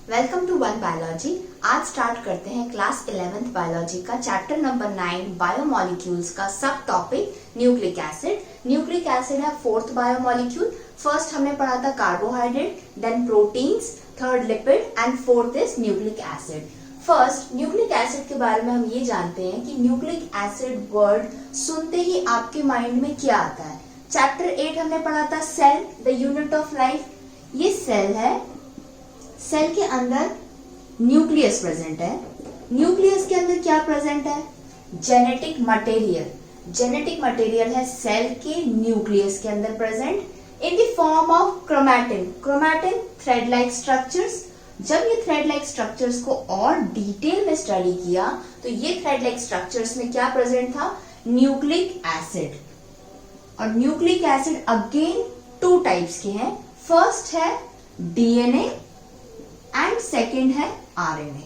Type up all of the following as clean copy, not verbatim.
Welcome to one biology. आज start करते हैं क्लास 11th बायोलॉजी का चैप्टर नंबर 9 बायोमोलिक्यूल्स का subtopic nucleic acid. Nucleic acid है फोर्थ बायोमोलिक्यूल। फर्स्ट हमने पढ़ा था carbohydrate, then proteins, third lipid and fourth is nucleic acid. First nucleic acid के बारे में हम ये जानते हैं कि न्यूक्लिक एसिड वर्ड सुनते ही आपके माइंड में क्या आता है। चैप्टर 8 हमने पढ़ा था cell the unit of life. ये सेल है, सेल के अंदर न्यूक्लियस प्रेजेंट है। न्यूक्लियस के अंदर क्या प्रेजेंट है? Genetic material. जेनेटिक मटेरियल है सेल के न्यूक्लियस के अंदर present in the form of chromatin. Chromatin thread like structures. जब ये थ्रेड लाइक स्ट्रक्चर्स को और डिटेल में स्टडी किया तो ये थ्रेड लाइक स्ट्रक्चर्स में क्या प्रेजेंट था? Nucleic acid. और nucleic acid again two types के हैं। फर्स्ट है डीएनए एंड सेकेंड है आरएनए।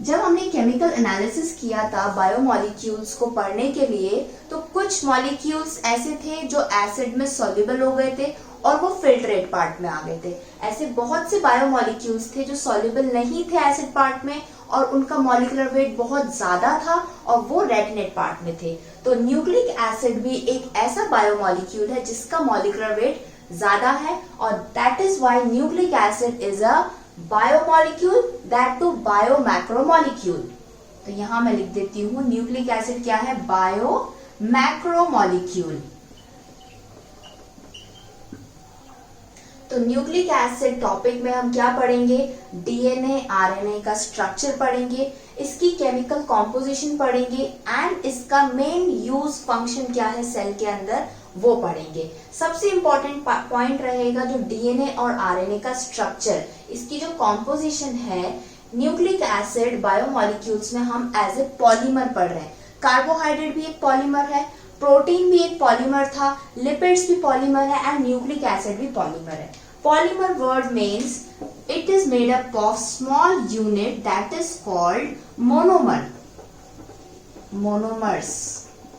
जब हमने केमिकल एनालिसिस किया था बायोमोलिक्यूल्स को पढ़ने के लिए तो कुछ मॉलिक्यूल्स ऐसे थे जो एसिड में सॉल्युबल हो गए थे और वो फिल्ट्रेट पार्ट में आ गए थे। ऐसे बहुत से बायोमोलिक्यूल्स थे जो सॉल्युबल नहीं थे एसिड पार्ट में और उनका मॉलिक्यूलर वेट बहुत ज्यादा था और वो रेटिनेट पार्ट में थे। तो न्यूक्लिक एसिड भी एक ऐसा बायोमोलिक्यूल है जिसका मॉलिक्यूलर वेट ज्यादा है और that is why nucleic acid is a biomolecule, that too biomacromolecule. तो यहां मैं लिख देती हूं न्यूक्लिक एसिड क्या है? बायोमैक्रोमोलिक्यूल। तो न्यूक्लिक एसिड टॉपिक में हम क्या पढ़ेंगे? डीएनए आरएनए का स्ट्रक्चर पढ़ेंगे, इसकी केमिकल कॉम्पोजिशन पढ़ेंगे एंड इसका मेन यूज फंक्शन क्या है सेल के अंदर वो पढ़ेंगे। सबसे इंपॉर्टेंट पॉइंट रहेगा जो डीएनए और आरएनए का स्ट्रक्चर, इसकी जो कॉम्पोजिशन है। न्यूक्लिक एसिड बायोमोलिक्यूल्स में हम एज ए पॉलीमर पढ़ रहे हैं। कार्बोहाइड्रेट भी एक पॉलीमर है, प्रोटीन भी एक पॉलीमर था, लिपिड्स भी पॉलीमर है एंड न्यूक्लिक एसिड भी पॉलीमर है। Polymer word means it is made up of small unit that is called monomer. Monomers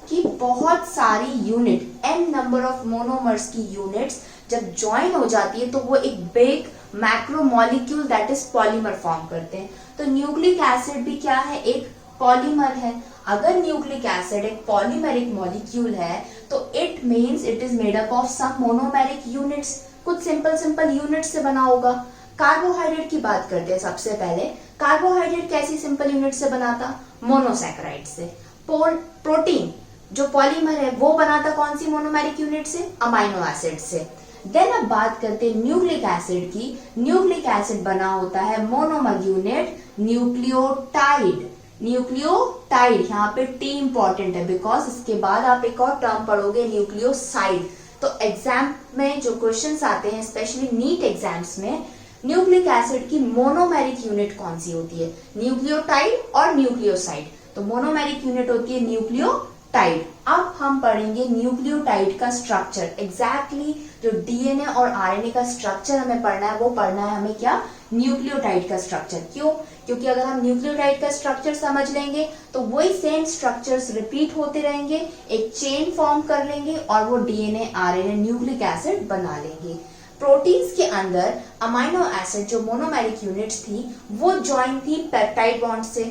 की बहुत सारी unit, n number of monomers की यूनिट्स जब ज्वाइन हो जाती है तो वो एक big macromolecule that is polymer form करते हैं। तो न्यूक्लिक एसिड भी क्या है? एक पॉलीमर है। अगर न्यूक्लिक एसिड एक पॉलीमेरिक मॉलिक्यूल है तो it means it is made up of some monomeric units, कुछ सिंपल यूनिट्स से बना होगा। कार्बोहाइड्रेट की बात करते हैं सबसे पहले। कार्बोहाइड्रेट कैसी सिंपल यूनिट से बना था? मोनोसैकेराइड से। प्रोटीन जो पॉलीमर है वो बना था कौन सी मोनोमेरिक यूनिट से? अमाइनो एसिड से। देन अब बात करते हैं न्यूक्लिक एसिड की। न्यूक्लिक एसिड बना होता है मोनोमर यूनिट न्यूक्लियोटाइड। न्यूक्लियोटाइड, यहाँ पे टी इंपॉर्टेंट है बिकॉज इसके बाद आप एक और टर्म पढ़ोगे न्यूक्लियोसाइड। तो एग्जाम में जो क्वेश्चंस आते हैं स्पेशली नीट एग्जाम्स में, न्यूक्लिक एसिड की मोनोमेरिक यूनिट कौन सी होती है? न्यूक्लियोटाइड और न्यूक्लियोसाइड। तो मोनोमेरिक यूनिट होती है न्यूक्लियोटाइड। अब हम पढ़ेंगे न्यूक्लियोटाइड का स्ट्रक्चर। एग्जैक्टली जो डीएनए और आरएनए का स्ट्रक्चर हमें पढ़ना है वो पढ़ना है हमें क्या? न्यूक्लियोटाइड का स्ट्रक्चर। क्यों? क्योंकि अगर हम न्यूक्लियोटाइड का स्ट्रक्चर समझ लेंगे तो वही सेम स्ट्रक्चर्स रिपीट होते रहेंगे, एक चेन फॉर्म कर लेंगे और वो डीएनए आरएनए न्यूक्लिक एसिड बना लेंगे। प्रोटीन्स के अंदर अमाइनो एसिड जो मोनोमेरिक यूनिट्स थी वो ज्वाइन थी पेप्टाइड बॉन्ड से।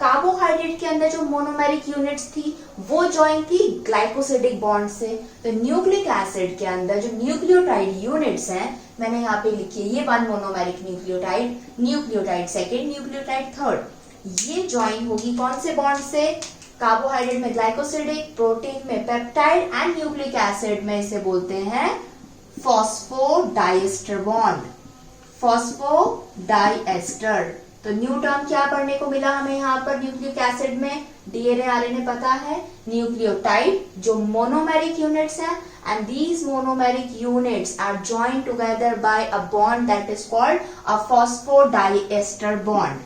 कार्बोहाइड्रेट के अंदर जो मोनोमेरिक यूनिट्स थी वो ज्वाइन थी ग्लाइकोसिडिक बॉन्ड से। तो न्यूक्लिक एसिड के अंदर जो न्यूक्लियोटाइड यूनिट्स हैं, मैंने यहाँ पे लिखी है ये one monomeric nucleotide, nucleotide second, nucleotide third. ये ज्वाइन होगी कौन से बॉन्ड से? कार्बोहाइड्रेट में ग्लाइकोसिडिक, प्रोटीन में पेप्टाइड एंड न्यूक्लिक एसिड में इसे बोलते हैं फॉस्फोडाइएस्टर बॉन्ड। फॉस्फोडाइएस्टर। तो न्यू टर्म क्या पढ़ने को मिला हमें यहाँ पर न्यूक्लिक एसिड में? डीएनए आरएनए पता है, न्यूक्लियोटाइड जो मोनोमेरिक यूनिट्स हैं and these monomeric units are joined together by a bond that is called a phosphodiester bond.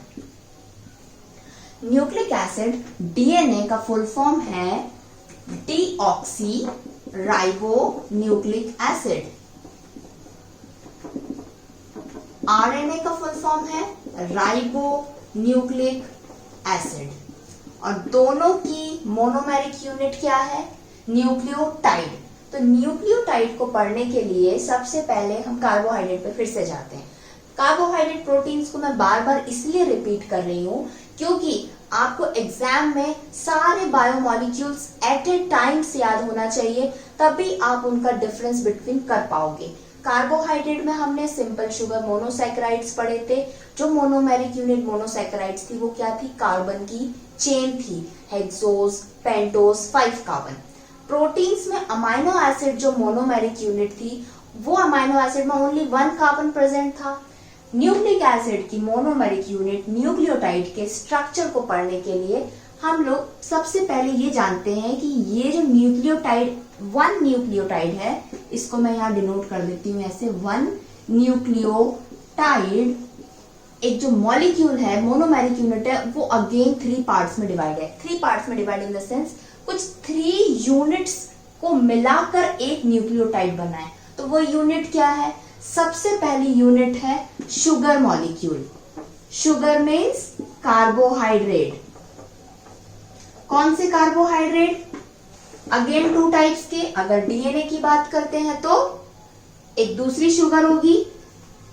Nucleic acid DNA का फुल फॉर्म है deoxy ribo nucleic acid. RNA का full form है ribo nucleic acid और दोनों की monomeric unit क्या है? Nucleotide. तो न्यूक्लियोटाइड को पढ़ने के लिए सबसे पहले हम कार्बोहाइड्रेट पे फिर से जाते हैं। कार्बोहाइड्रेट प्रोटीन्स को मैं बार बार इसलिए रिपीट कर रही हूँ क्योंकि आपको एग्जाम में सारे बायोमॉलिक्यूल्स एट ए टाइम से याद होना चाहिए, तभी आप उनका डिफरेंस बिटवीन कर पाओगे। कार्बोहाइड्रेट में हमने सिंपल शुगर मोनोसैकेराइड्स पढ़े थे। जो मोनोमेरिक यूनिट मोनोसैकेराइड्स थी वो क्या थी? कार्बन की चेन थी, हेक्सोज, पेंटोज, 5 कार्बन। प्रोटीन्स में अमाइनो एसिड जो मोनोमेरिक यूनिट थी वो अमाइनो एसिड में ओनली 1 कार्बन प्रेजेंट था। न्यूक्लिक एसिड की मोनोमेरिक यूनिट न्यूक्लियोटाइड के स्ट्रक्चर को पढ़ने के लिए हम लोग सबसे पहले ये जानते हैं कि ये जो न्यूक्लियोटाइड 1 न्यूक्लियोटाइड है, इसको मैं यहाँ डिनोट कर देती हूँ ऐसे, 1 न्यूक्लियोटाइड एक जो मॉलिक्यूल है, मोनोमेरिक यूनिट है, वो अगेन 3 पार्ट्स में डिवाइड है। 3 पार्ट्स में डिवाइड इन द सेंस कुछ 3 यूनिट्स को मिलाकर एक न्यूक्लियोटाइड बना है। तो वो यूनिट क्या है? सबसे पहली यूनिट है sugar molecule. Sugar means carbohydrate. कौन से कार्बोहाइड्रेट? अगेन 2 टाइप्स के। अगर डीएनए की बात करते हैं तो एक दूसरी शुगर होगी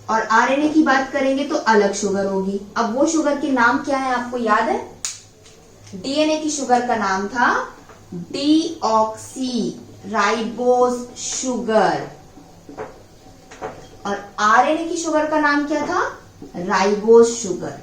और आरएनए की बात करेंगे तो अलग शुगर होगी। अब वो शुगर के नाम क्या है आपको याद है? डीएनए की शुगर का नाम था डीऑक्सी राइबोज शुगर और आरएनए की शुगर का नाम क्या था? Ribose sugar.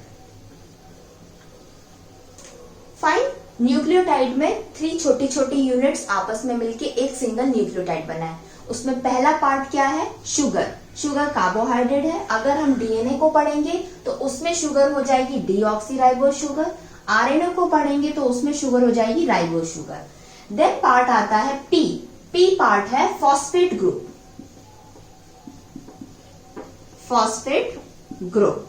फाइन। न्यूक्लियोटाइड में 3 छोटी छोटी यूनिट्स आपस में मिलके एक सिंगल न्यूक्लियोटाइड बना है। उसमें पहला पार्ट क्या है? शुगर। शुगर कार्बोहाइड्रेट है। अगर हम डीएनए को पढ़ेंगे तो उसमें शुगर हो जाएगी डीऑक्सी राइबोज शुगर। आरएनए को पढ़ेंगे तो उसमें शुगर हो जाएगी राइबोज शुगर। देन पार्ट आता है पी। पी पार्ट है phosphate group. Phosphate group.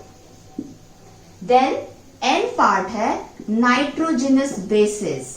Then N part है nitrogenous bases.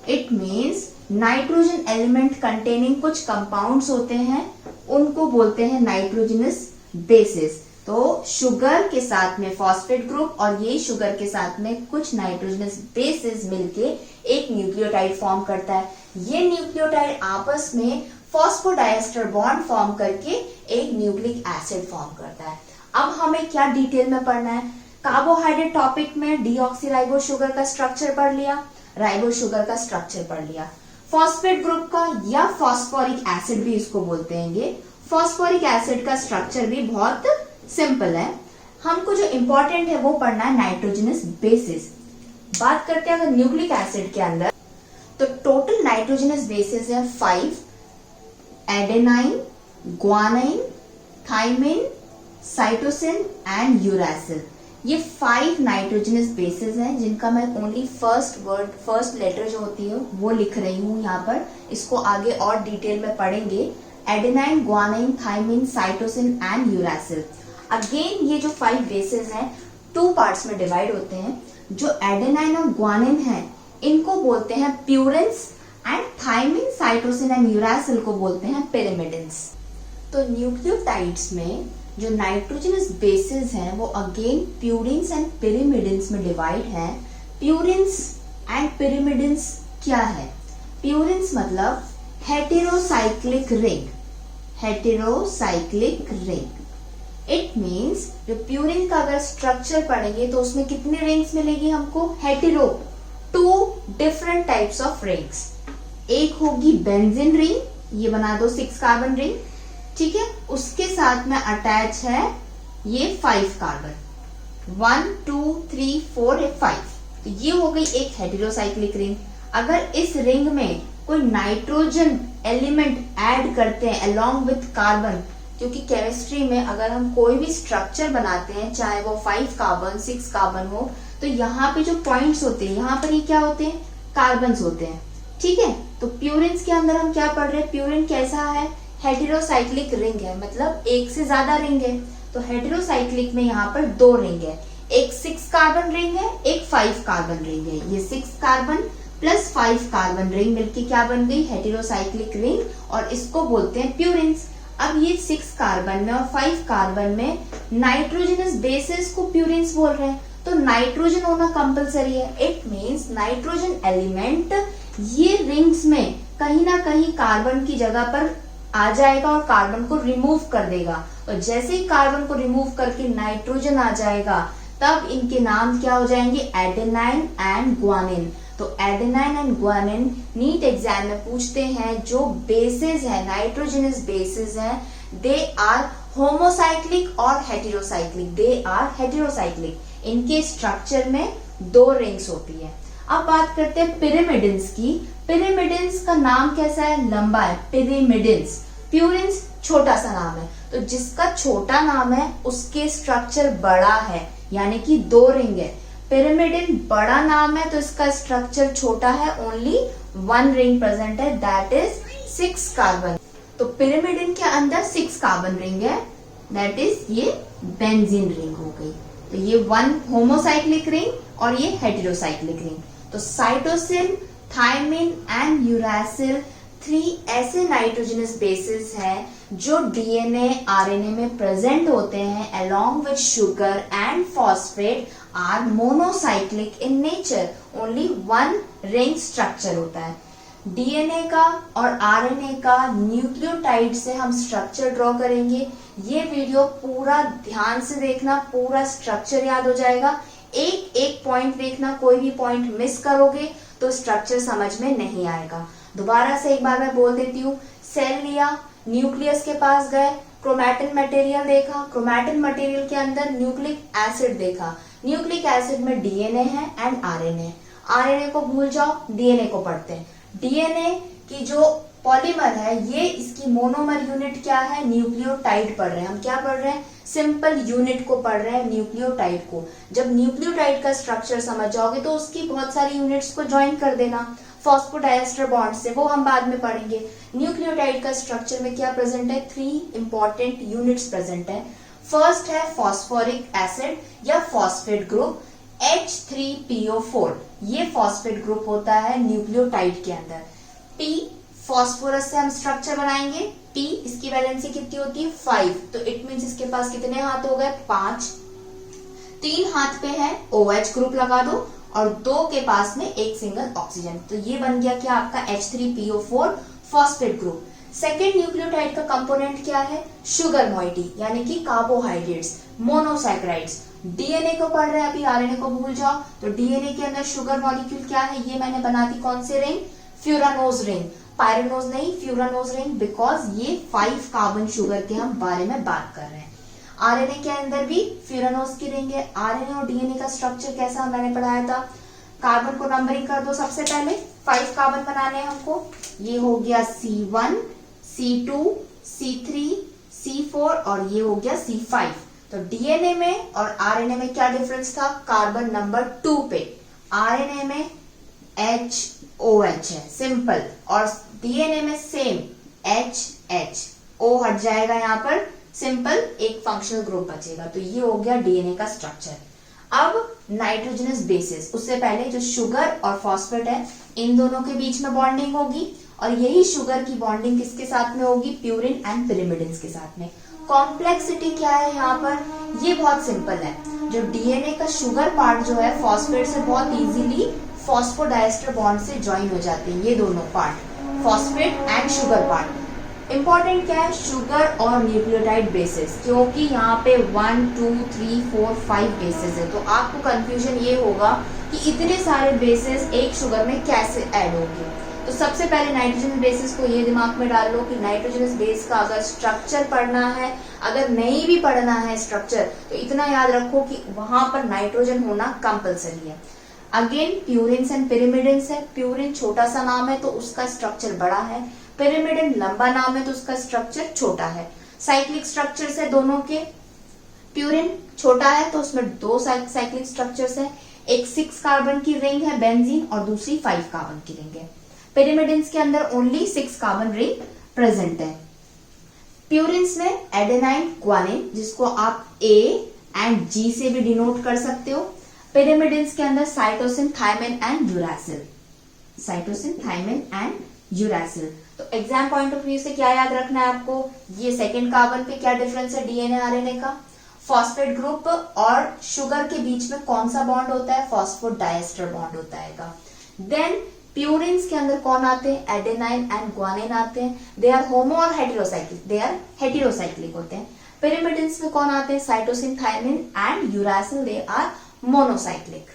It means nitrogen element containing कुछ कंपाउंड्स होते हैं, उनको बोलते हैं नाइट्रोजनस बेसिस। तो शुगर के साथ में फॉस्फेट ग्रुप और ये शुगर के साथ में कुछ नाइट्रोजनस बेसिस मिलके एक न्यूक्लियोटाइड फॉर्म करता है। ये न्यूक्लियोटाइड आपस में फॉस्फोडाइएस्टर बॉन्ड फॉर्म करके एक न्यूक्लिक एसिड फॉर्म करता है। अब हमें क्या डिटेल में पढ़ना है? कार्बोहाइड्रेट टॉपिक में डीऑक्सीराइबोज शुगर का स्ट्रक्चर पढ़ लिया, राइबोज शुगर का स्ट्रक्चर पढ़ लिया। फॉस्फेट ग्रुप का या फॉस्फोरिक एसिड भी इसको बोलते हैं। फॉस्फोरिक एसिड का स्ट्रक्चर भी बहुत सिंपल है। हमको जो इंपॉर्टेंट है वो पढ़ना है नाइट्रोजनस बेसिस। बात करते हैं अगर न्यूक्लिक एसिड के अंदर, तो टोटल नाइट्रोजनस बेसिस है 5: adenine, guanine, thymine, cytosine and uracil. ये 5 नाइट्रोजनस बेसिस हैं जिनका मैं ओनली फर्स्ट लेटर जो होती है वो लिख रही हूँ यहाँ पर। इसको आगे और डिटेल में पढ़ेंगे। Adenine, guanine, thymine, cytosine and uracil. Again ये जो 5 बेसिस हैं 2 पार्ट्स में डिवाइड होते हैं। जो एडेनाइन और ग्वानिन है इनको बोलते हैं purines and thymine, cytosine and uracil को बोलते हैं पिरिमिडिन्स। तो न्यूक्लियोटाइड्स में जो नाइट्रोजनस बेसिस हैं वो अगेन प्यूरिन्स एंड पिरिमिडिन्स में डिवाइड है। प्यूरिन्स एंड पिरिमिडिन्स क्या है? प्यूरिन्स मतलब heterocyclic ring. Heterocyclic ring it means जो प्यूरिन का अगर स्ट्रक्चर पढ़ेंगे तो उसमें कितनी रिंग्स मिलेगी हमको? Hetero, 2 different types of rings. एक होगी बेंजीन रिंग, ये बना दो 6 कार्बन रिंग, ठीक है। उसके साथ में अटैच है ये 5 कार्बन, 1 2 3 4 5। तो ये हो गई एक हेटेरोसाइक्लिक रिंग। अगर इस रिंग में कोई नाइट्रोजन एलिमेंट ऐड करते हैं अलोंग विथ कार्बन, क्योंकि केमिस्ट्री में अगर हम कोई भी स्ट्रक्चर बनाते हैं चाहे वो 5 कार्बन 6 कार्बन हो, तो यहाँ पे जो पॉइंट्स होते हैं यहाँ पर ये क्या होते हैं? कार्बन्स होते हैं, ठीक है। तो प्यूरिन्स के अंदर हम क्या पढ़ रहे हैं? प्यूरिन कैसा है? हेटेरोसाइक्लिक रिंग है, मतलब एक से ज्यादा रिंग है। तो हेटेरोसाइक्लिक में यहाँ पर 2 रिंग है, एक 6 कार्बन रिंग है, एक 5 कार्बन रिंग है। ये 6 कार्बन प्लस 5 कार्बन रिंग मिलके क्या बन गई? हेटेरोसाइक्लिक रिंग, और इसको बोलते हैं प्यूरिन्स। अब ये 6 कार्बन में और 5 कार्बन में नाइट्रोजनस बेसिस को प्यूरिन्स बोल रहे हैं, तो नाइट्रोजन होना कंपलसरी है। इट मीन्स नाइट्रोजन एलिमेंट ये रिंग्स में कहीं ना कहीं कार्बन की जगह पर आ जाएगा और कार्बन को रिमूव कर देगा, और जैसे ही कार्बन को रिमूव करके नाइट्रोजन आ जाएगा तब इनके नाम क्या हो जाएंगे, एडेनाइन एंड ग्वानिन। तो adenine and guanine NEET exam में पूछते हैं, जो बेसेस है नाइट्रोजनस बेसेस है, दे आर होमोसाइक्लिक और हेटेरोसाइक्लिक, दे आर हेटेरोसाइक्लिक। इनके स्ट्रक्चर में 2 रिंग्स होती है। अब बात करते हैं पिरिमिडिन्स की। पिरिमिडिन्स का नाम कैसा है, लंबा है, पिरिमिडिन्स। प्यूरिन्स छोटा सा नाम है, तो जिसका छोटा नाम है उसके स्ट्रक्चर बड़ा है, यानी कि 2 रिंग है। पिरिमिडिन बड़ा नाम है तो इसका स्ट्रक्चर छोटा है, ओनली 1 रिंग प्रेजेंट है, दैट इज 6 कार्बन। तो पिरिमिडिन के अंदर 6 कार्बन रिंग है, दैट इज ये बेंजीन रिंग हो गई। तो ये 1 होमोसाइक्लिक रिंग और ये हेटेरोसाइक्लिक रिंग। तो साइटोसिन, थायमिन एंड यूरासिल 3 ऐसे नाइट्रोजनस बेसेस हैं जो डीएनए आरएनए में प्रेजेंट होते हैं, along with sugar and phosphate are monocyclic in nature, only 1 ring structure होता है। डीएनए का और आरएनए का न्यूक्लियोटाइड से हम स्ट्रक्चर ड्रॉ करेंगे। ये वीडियो पूरा ध्यान से देखना, पूरा स्ट्रक्चर याद हो जाएगा। एक एक पॉइंट देखना, कोई भी पॉइंट मिस करोगे तो स्ट्रक्चर समझ में नहीं आएगा। दोबारा से एक बार मैं बोल देती हूँ, सेल लिया, न्यूक्लियस के पास गए, क्रोमैटिन मटेरियल देखा, क्रोमैटिन मटेरियल के अंदर न्यूक्लिक एसिड देखा, न्यूक्लिक एसिड में डीएनए है एंड आरएनए। आरएनए को भूल जाओ, डीएनए को पढ़ते हैं। डीएनए की जो पॉलीमर है, ये इसकी मोनोमर यूनिट क्या है, न्यूक्लियोटाइड पढ़ रहे हैं हम। क्या पढ़ रहे हैं, सिंपल यूनिट को पढ़ रहे हैं, न्यूक्लियोटाइड को। जब न्यूक्लियोटाइड का स्ट्रक्चर समझ जाओगे तो उसकी बहुत सारी यूनिट्स को ज्वाइन कर देना फॉस्फोडाइएस्टर बॉन्ड से, वो हम बाद में पढ़ेंगे। न्यूक्लियोटाइड का स्ट्रक्चर में क्या प्रेजेंट है, 3 इंपॉर्टेंट यूनिट्स प्रेजेंट है। फर्स्ट है फॉस्फोरिक एसिड या फॉस्फेट ग्रुप, H3PO4, ये फॉस्फेट ग्रुप होता है न्यूक्लियोटाइड के अंदर। P, फॉस्फोरस से हम स्ट्रक्चर बनाएंगे। P, इसकी वैलेंसी कितनी होती है, 5, तो इट मीन्स इसके पास कितने हाथ हो गए, 5। 3 हाथ पे है OH ग्रुप लगा दो, और 2 के पास में एक सिंगल ऑक्सीजन, तो ये बन गया क्या आपका H3PO4 phosphate group. Second nucleotide का कंपोनेंट क्या है, शुगर मॉइटी, यानी कि कार्बोहाइड्रेट्स, मोनोसैकेराइड्स। डीएनए को पढ़ रहे हैं अभी, आरएनए को भूल जाओ। तो डीएनए के अंदर शुगर मॉलिक्यूल क्या है, ये मैंने बना दी कौन से रिंग, फ्यूरानोज रिंग, पायरेनोज नहीं, फ्यूरानोज रिंग, बिकॉज ये 5 कार्बन शुगर के हम बारे में बात कर रहे हैं। आरएनए के अंदर भी फ्यूरानोज की रिंग है। आरएनए और डीएनए का स्ट्रक्चर कैसा मैंने पढ़ाया था, कार्बन को नंबरिंग कर दो। सबसे पहले 5 कार्बन बनाने हैं हमको, ये हो गया C1, C2, C3, C4 और ये हो गया C5। तो डीएनए में और आरएनए में क्या डिफरेंस था, कार्बन नंबर 2 पे आरएनए में HOH है सिंपल, और डीएनए में सेम HH, O हट जाएगा यहाँ पर, सिंपल एक फंक्शनल ग्रुप बचेगा। तो ये हो गया डीएनए का स्ट्रक्चर। अब नाइट्रोजनस बेसिस, उससे पहले जो शुगर और फॉस्फेट है, इन दोनों के बीच में बॉन्डिंग होगी, और यही शुगर की बॉन्डिंग किसके साथ में होगी, प्यूरिन एंड पिरिमिडिन्स के साथ में। कॉम्प्लेक्सिटी क्या है यहाँ पर, ये बहुत सिंपल है। जो डीएनए का शुगर पार्ट जो है फॉस्फेट से बहुत इजीली फॉस्फोडाइएस्टर बॉन्ड से ज्वाइन हो जाते हैं, ये दोनों part, phosphate and sugar part. Important क्या है, शुगर और न्यूक्लियोटाइड बेसिस, क्योंकि यहाँ पे 1, 2, 3, 4, 5 बेसिस है, तो आपको कंफ्यूजन ये होगा कि इतने सारे बेसिस एक शुगर में कैसे ऐड होंगे। तो सबसे पहले नाइट्रोजन बेसिस को ये दिमाग में डाल लो कि नाइट्रोजनस बेस का अगर स्ट्रक्चर पढ़ना है, अगर नहीं भी पढ़ना है स्ट्रक्चर, तो इतना याद रखो कि वहां पर नाइट्रोजन होना कंपलसरी है। अगेन प्यूरिन्स एंड पिरिमिडिन्स है। प्यूरिन छोटा सा नाम है तो उसका स्ट्रक्चर बड़ा है, पिरिमिडिन लंबा नाम है तो उसका स्ट्रक्चर छोटा है। साइक्लिक स्ट्रक्चर्स है दोनों के, प्यूरिन छोटा है तो उसमें 2 साइक्लिक स्ट्रक्चर्स है, एक 6 कार्बन की रिंग है बेंजीन और दूसरी 5 कार्बन की रिंग है। पिरिमिडिन्स के अंदर ओनली 6 कार्बन रिंग प्रेजेंट है। प्यूरिन्स में एडेनाइन, ग्वानिन, जिसको आप A एंड G से भी डिनोट कर सकते हो। पिरिमिडिन्स के अंदर cytosine, thymine and uracil, cytosine, thymine and uracil. तो एग्जाम पॉइंट ऑफ व्यू से क्या याद रखना है आपको, ये सेकेंड कार्बन पे क्या डिफरेंस है डीएनए आरएनए का, फॉस्फेट ग्रुप और शुगर के बीच में कौन सा बॉन्ड होता है, फॉस्फोडाइएस्टर बॉन्ड होता है। देन प्यूरिन्स के अंदर कौन आते हैं? एडेनाइन एंड ग्वानिन आते हैं। दे आर होमो और हेटेरोसाइक्लिक, दे आर हेटेरोसाइक्लिक होते हैं। पिरिमिडिन्स में कौन आते हैं? Cytosine, thymine and uracil, they are monocyclic.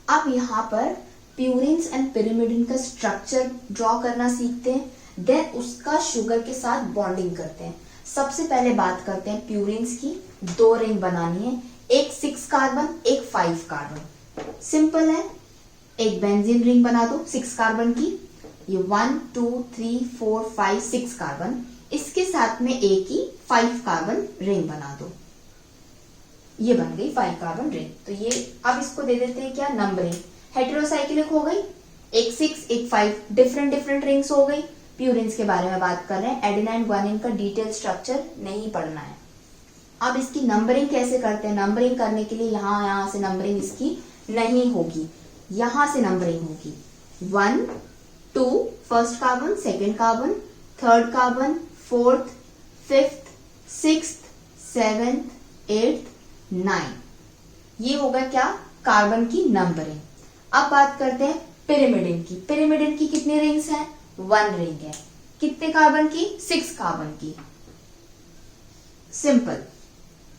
अब यहाँ पर प्यूरिन्स एंड पिरिमिडिन का स्ट्रक्चर ड्रॉ करना सीखते हैं, देन उसका शुगर के साथ बॉन्डिंग करते हैं। सबसे पहले बात करते हैं प्यूरिन्स की। 2 रिंग बनानी है, एक 6 कार्बन, एक 5 कार्बन। सिंपल है, एक बेंजीन रिंग बना दो 6 कार्बन की। ये 1 2 3 4 5 6 कार्बन, इसके साथ में एक ही 5 कार्बन रिंग बना दो। ये बन गई 5 कार्बन रिंग। तो ये अब इसको दे देते हैं क्या? नंबरिंग। हेटेरोसाइक्लिक हो गई, एक 6 एक 5, डिफरेंट रिंग्स हो गई। प्यूरिन्स के बारे में बात कर रहे हैं, एडेनाइन ग्वानिन का डिटेल स्ट्रक्चर नहीं पढ़ना है। अब इसकी नंबरिंग कैसे करते हैं? नंबरिंग करने के लिए यहां से नंबरिंग इसकी नहीं होगी, यहां से नंबरिंग होगी। 1 2 first carbon, second carbon, third carbon, fourth, fifth, sixth, seventh, eighth, 9। ये होगा क्या? कार्बन की नंबरिंग। अब बात करते हैं पिरिमिडिन की। पिरिमिडिन की कितनी रिंग्स हैं? 1 रिंग है। कितने कार्बन की? 6 कार्बन की। सिंपल,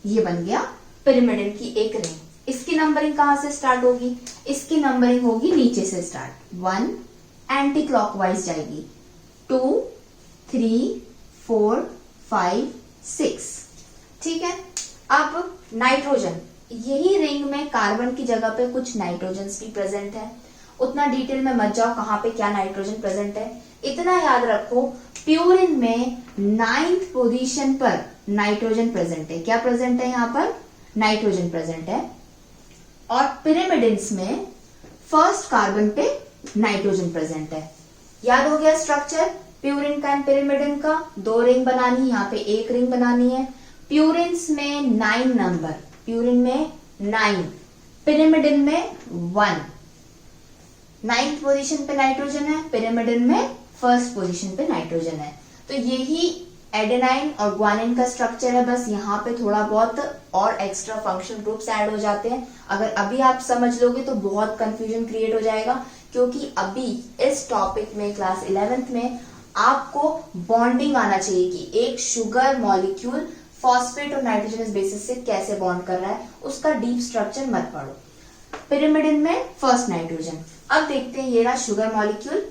ये बन गया पिरिमिडिन की एक रिंग। इसकी नंबरिंग कहां से स्टार्ट होगी? इसकी नंबरिंग होगी नीचे से स्टार्ट। 1 एंटी क्लॉकवाइज जाएगी, 2 3 4 5 6। ठीक है। अब नाइट्रोजन, यही रिंग में कार्बन की जगह पे कुछ नाइट्रोजन भी प्रेजेंट है। उतना डिटेल में मत जाओ कहां पे क्या नाइट्रोजन प्रेजेंट है, इतना याद रखो प्यूरिन में 9th पोजीशन पर नाइट्रोजन प्रेजेंट है। क्या प्रेजेंट है? यहाँ पर नाइट्रोजन प्रेजेंट है। और पिरिमिडिन्स में फर्स्ट कार्बन पे नाइट्रोजन प्रेजेंट है। याद हो गया स्ट्रक्चर प्यूरिन का एंड पिरिमिडिन का? 2 रिंग बनानी, यहाँ पे एक रिंग बनानी है। प्यूरिन्स में 9 नंबर, प्यूरिन में 9, पिरिमिडिन में 1। 9th पोजीशन पे नाइट्रोजन है, पिरिमिडिन में फर्स्ट पोजीशन पे नाइट्रोजन है। तो यही एडेनाइन और ग्वानिन का स्ट्रक्चर है। बस यहाँ पे थोड़ा बहुत और एक्स्ट्रा फंक्शनल ग्रुप्स ऐड हो जाते हैं। अगर अभी आप समझ लोगे तो बहुत कंफ्यूजन क्रिएट हो जाएगा, क्योंकि अभी इस टॉपिक में क्लास 11th में आपको बॉन्डिंग आना चाहिए कि एक शुगर मॉलिक्यूल फॉस्फेट और नाइट्रोजनस बेसिस से कैसे बॉन्ड कर रहा है, उसका डीप स्ट्रक्चर मत पढ़ो। पिरिमिडिन में फर्स्ट नाइट्रोजन। अब देखते हैं, ये रहा शुगर मॉलिक्यूल।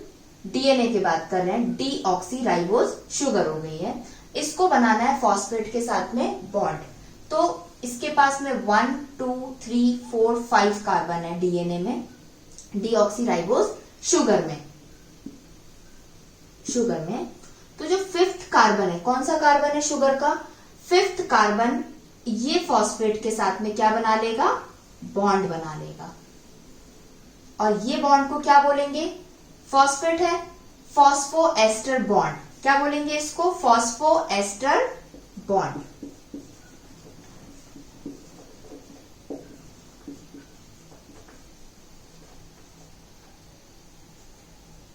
डीएनए की बात कर रहे हैं, डीऑक्सीराइबोज शुगर हो गई है। इसको बनाना है फॉस्फेट के साथ में बॉन्ड। तो इसके पास में 1 2 3 4 5 कार्बन है डीएनए में, डीऑक्सीराइबोज शुगर में। तो जो 5th कार्बन है, कौन सा कार्बन है शुगर का? 5th कार्बन ये फॉस्फेट के साथ में क्या बना लेगा? बॉन्ड बना लेगा। और ये बॉन्ड को क्या बोलेंगे? फॉस्फेट है, फॉस्फोएस्टर बॉन्ड। क्या बोलेंगे इसको? Phosphoester bond.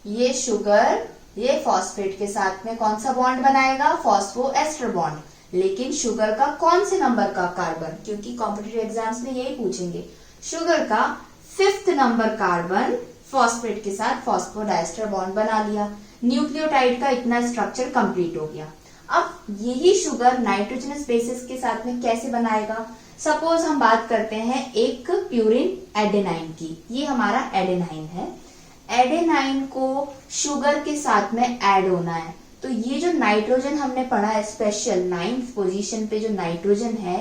ये शुगर ये फॉस्फेट के साथ में कौन सा बॉन्ड बनाएगा? Phosphoester bond. लेकिन शुगर का कौन से नंबर का कार्बन? क्योंकि कॉम्पिटिटिव एग्जाम्स में यही पूछेंगे। शुगर का 5th नंबर कार्बन फॉस्फेट के साथ फॉस्फोडाइस्टर बॉन्ड बना लिया। न्यूक्लियोटाइड का इतना स्ट्रक्चर कंप्लीट हो गया। अब यही शुगर नाइट्रोजनस बेसिस के साथ में कैसे बनाएगा? सपोज हम बात करते हैं एक प्यूरिन एडेनाइन की। ये हमारा एडेनाइन है। एडेनाइन को शुगर के साथ में ऐड होना है। तो ये जो नाइट्रोजन हमने पढ़ा है स्पेशल 9th पोजीशन पे जो नाइट्रोजन है,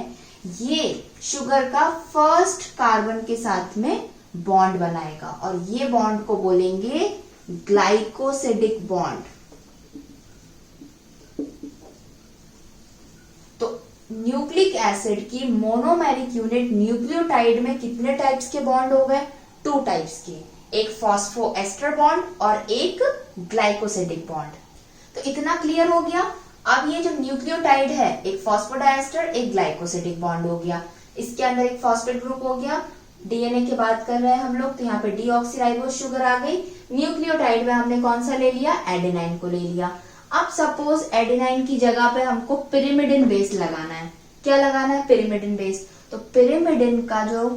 ये शुगर का फर्स्ट कार्बन के साथ में बॉन्ड बनाएगा और ये बॉन्ड को बोलेंगे ग्लाइकोसिडिक बॉन्ड। तो न्यूक्लिक एसिड की मोनोमेरिक यूनिट न्यूक्लियोटाइड में कितने टाइप्स के बॉन्ड हो गए? 2 टाइप्स के, एक फॉस्फोएस्टर बॉन्ड और एक ग्लाइकोसिडिक बॉन्ड। तो इतना क्लियर हो गया। अब ये जो न्यूक्लियोटाइड है, एक फॉस्फोडाइस्टर एक ग्लाइकोसिडिक बॉन्ड हो गया, इसके अंदर एक फॉस्फेट ग्रुप हो गया। डीएनए की बात कर रहे हैं हम लोग, तो यहाँ पे डीऑक्सीराइबोज शुगर आ गई। न्यूक्लियोटाइड में हमने कौन सा ले लिया? एडेनाइन को ले लिया। अब सपोज एडेनाइन की जगह पे हमको पिरिमिडिन बेस लगाना है। क्या लगाना है? Pyrimidine base. तो पिरिमिडिन का जो